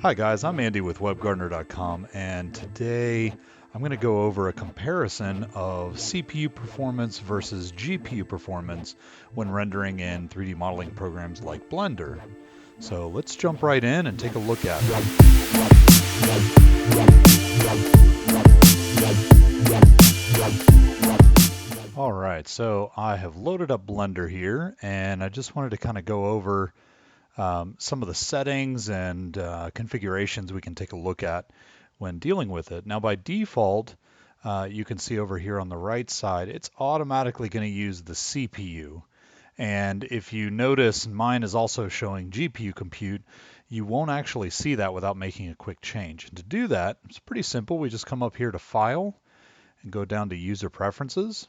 Hi guys, I'm Andy with WebGardener.com, and today I'm going to go over a comparison of CPU performance versus GPU performance when rendering in 3D modeling programs like Blender. So let's jump right in and take a look at it. Alright, so I have loaded up Blender here, and I just wanted to kind of go over some of the settings and configurations we can take a look at when dealing with it. Now by default, you can see over here on the right side, it's automatically going to use the CPU. And if you notice, mine is also showing GPU compute. You won't actually see that without making a quick change. And to do that, it's pretty simple. We just come up here to File and go down to User Preferences.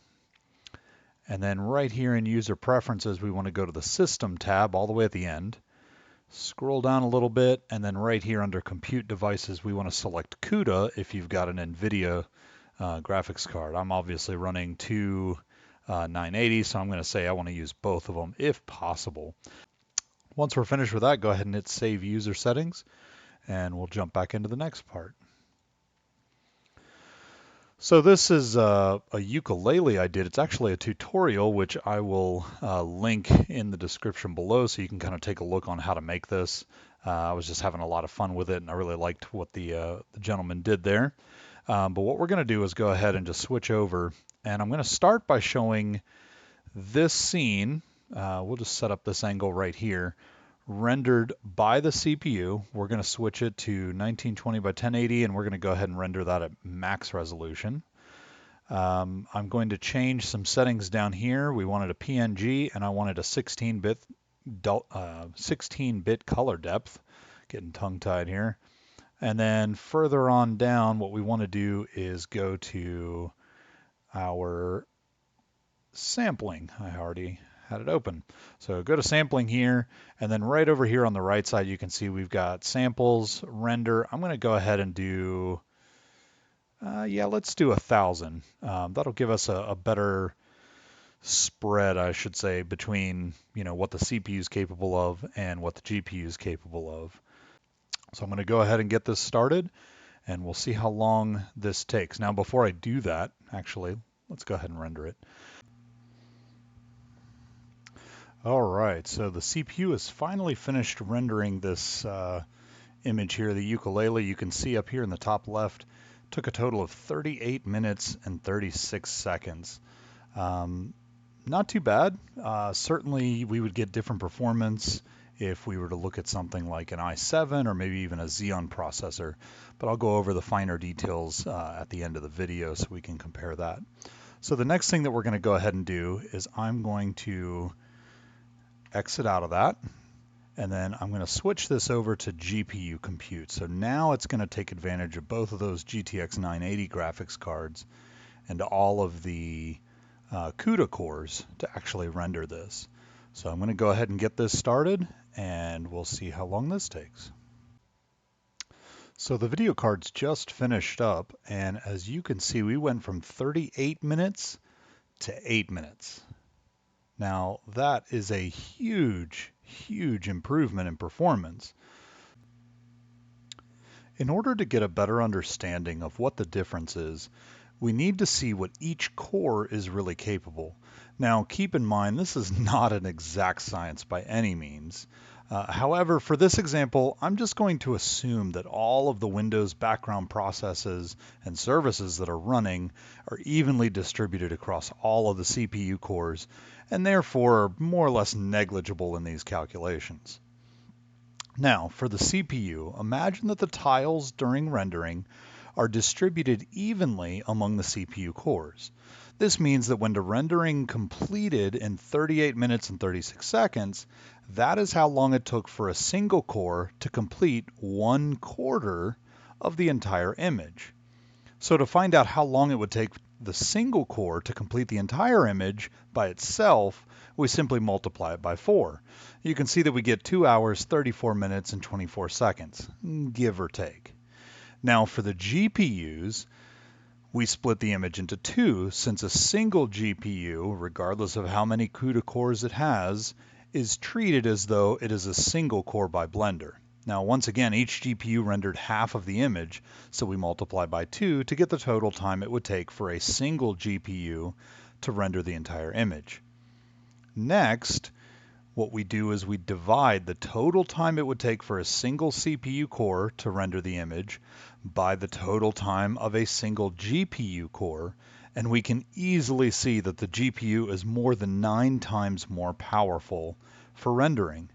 And then right here in User Preferences, we want to go to the System tab all the way at the end. Scroll down a little bit, and then right here under Compute Devices, we want to select CUDA if you've got an NVIDIA graphics card. I'm obviously running two 980, so I'm going to say I want to use both of them if possible. Once we're finished with that, go ahead and hit Save User Settings, and we'll jump back into the next part. So this is a ukulele I did. It's actually a tutorial, which I will link in the description below so you can kind of take a look on how to make this. I was just having a lot of fun with it, and I really liked what the gentleman did there. But what we're going to do is go ahead and just switch over, and I'm going to start by showing this scene. We'll just set up this angle right here. Rendered by the CPU. We're going to switch it to 1920 by 1080, and we're going to go ahead and render that at max resolution. I'm going to change some settings down here. We wanted a PNG, and I wanted a 16-bit color depth. Getting tongue-tied here. And then further on down, what we want to do is go to our sampling. I already had it open. So go to sampling here, and then right over here on the right side, you can see we've got samples, render. I'm going to go ahead and do, let's do 1,000. That'll give us a better spread, I should say, between what the CPU is capable of and what the GPU is capable of. So I'm going to go ahead and get this started, and we'll see how long this takes. Now, before I do that, actually, let's go ahead and render it. All right, so the CPU has finally finished rendering this image here, the ukulele. You can see up here in the top left, took a total of 38 minutes and 36 seconds. Not too bad. Certainly we would get different performance if we were to look at something like an i7 or maybe even a Xeon processor, but I'll go over the finer details at the end of the video so we can compare that. So the next thing that we're going to go ahead and do is I'm going to exit out of that, and then I'm going to switch this over to GPU compute. So now it's going to take advantage of both of those GTX 980 graphics cards and all of the CUDA cores to actually render this. So I'm going to go ahead and get this started, and we'll see how long this takes. So the video card's just finished up, and as you can see, we went from 38 minutes to 8 minutes. Now, that is a huge, huge improvement in performance. In order to get a better understanding of what the difference is, we need to see what each core is really capable. Now, keep in mind, this is not an exact science by any means. However, for this example, I'm just going to assume that all of the Windows background processes and services that are running are evenly distributed across all of the CPU cores, and therefore are more or less negligible in these calculations. Now, for the CPU, imagine that the tiles during rendering are distributed evenly among the CPU cores. This means that when the rendering completed in 38 minutes and 36 seconds, that is how long it took for a single core to complete 1/4 of the entire image. So to find out how long it would take the single core to complete the entire image by itself, we simply multiply it by 4. You can see that we get 2 hours, 34 minutes, and 24 seconds, give or take. Now for the GPUs, we split the image into two, since a single GPU, regardless of how many CUDA cores it has, is treated as though it is a single core by Blender. Now, once again, each GPU rendered half of the image, so we multiply by 2 to get the total time it would take for a single GPU to render the entire image. Next, what we do is we divide the total time it would take for a single CPU core to render the image by the total time of a single GPU core, and we can easily see that the GPU is more than 9 times more powerful for rendering.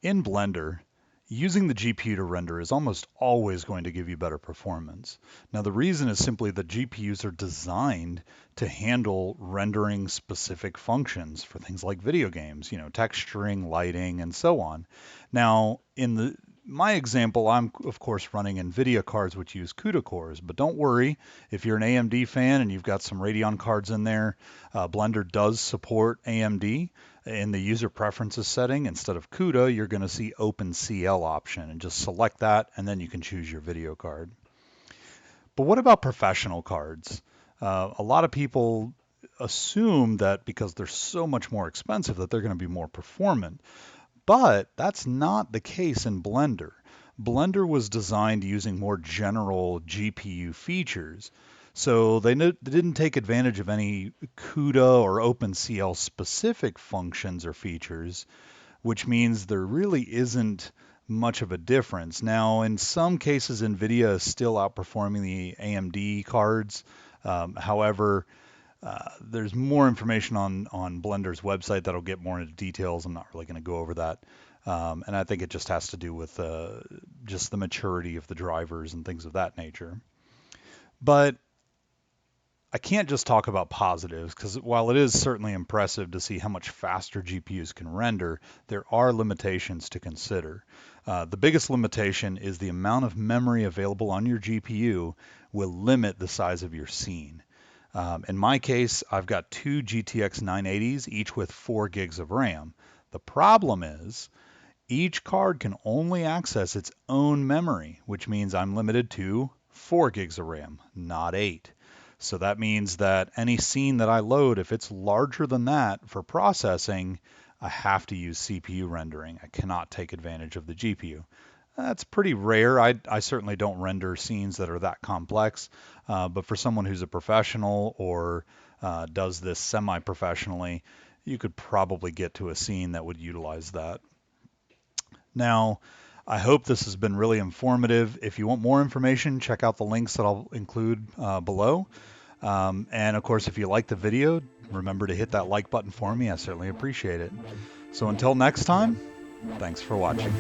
In Blender, using the GPU to render is almost always going to give you better performance. Now, the reason is simply that GPUs are designed to handle rendering specific functions for things like video games, texturing, lighting, and so on. Now, in my example, I'm of course running NVIDIA cards which use CUDA cores, but don't worry, if you're an AMD fan and you've got some Radeon cards in there, Blender does support AMD. In the user preferences setting, instead of CUDA, you're going to see OpenCL option, and just select that, and then you can choose your video card. But what about professional cards? A lot of people assume that because they're so much more expensive that they're going to be more performant. But that's not the case in Blender. Blender was designed using more general GPU features. So they didn't take advantage of any CUDA or OpenCL specific functions or features, which means there really isn't much of a difference. Now, in some cases, NVIDIA is still outperforming the AMD cards. However, there's more information on Blender's website that'll get more into details. I'm not really going to go over that. And I think it just has to do with just the maturity of the drivers and things of that nature. But I can't just talk about positives, because while it is certainly impressive to see how much faster GPUs can render, there are limitations to consider. The biggest limitation is the amount of memory available on your GPU will limit the size of your scene. In my case, I've got two GTX 980s, each with 4 gigs of RAM. The problem is, each card can only access its own memory, which means I'm limited to 4 gigs of RAM, not 8. So that means that any scene that I load, if it's larger than that for processing, I have to use CPU rendering. I cannot take advantage of the GPU. That's pretty rare. I certainly don't render scenes that are that complex, but for someone who's a professional or does this semi-professionally, you could probably get to a scene that would utilize that. Now, I hope this has been really informative. If you want more information, check out the links that I'll include below. And of course, if you like the video, remember to hit that like button for me. I certainly appreciate it. So until next time, thanks for watching.